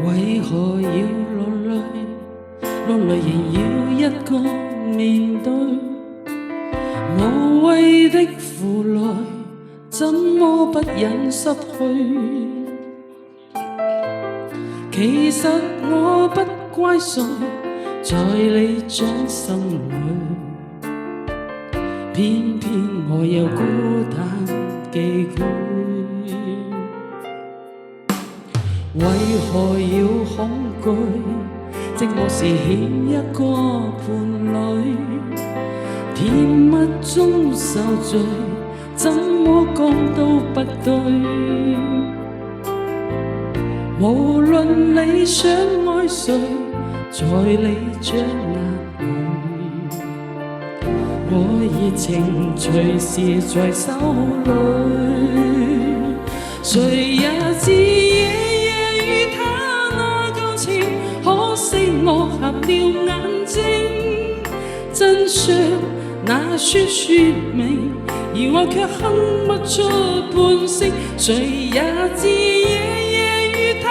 為何要落淚？落淚仍要一個面對，無謂的負累，怎麼不忍失去？其實我不怪誰，在你掌心裏，偏偏我又孤單寄居。為何要恐懼？寂寞時欠一個伴侶，甜蜜中受罪，怎麼講都不對。無論你想愛誰，在你掌握裏，我熱情隨時在手裏。誰也知夜夜與他那舊情，可惜我合了眼睛。真相那說明，而我卻哼不出半聲。誰也知夜夜與他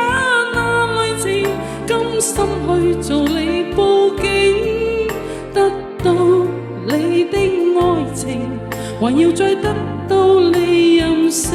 那旅程，甘心去做你報警，得到你的愛情，還要再得到你任性。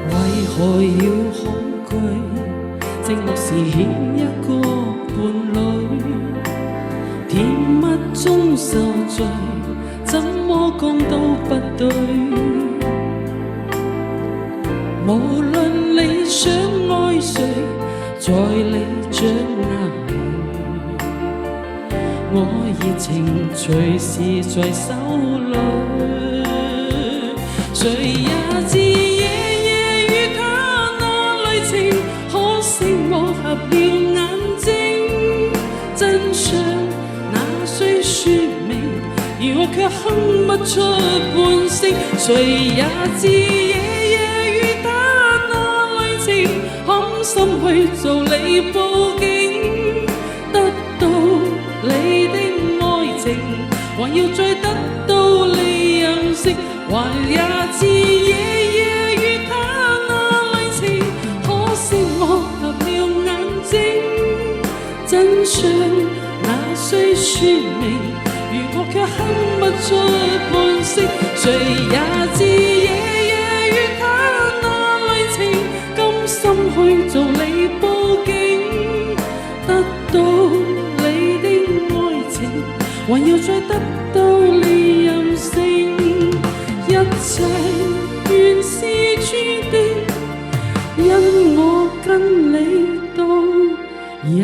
為何要恐懼？寂寞時欠一個伴侶，甜蜜中受罪，怎麼講都不對。無論你想愛誰，在你掌握裏，我熱情隨時在手裏。誰也知可惜我合了眼睛，真相那雖說明，而我卻哼不出半聲。誰也知夜夜與他那旅程，甘心去做你報警，得到你的愛情，還要再得到你任性。還也知夜夜與他那旅程，可惜我合了眼睛。真相那雖說明，如我卻哼不出半聲。誰也知夜夜與他那旅程，甘心去做你報警，得到你的愛情，還要再得到你任性。一切原是注定，因我跟你都一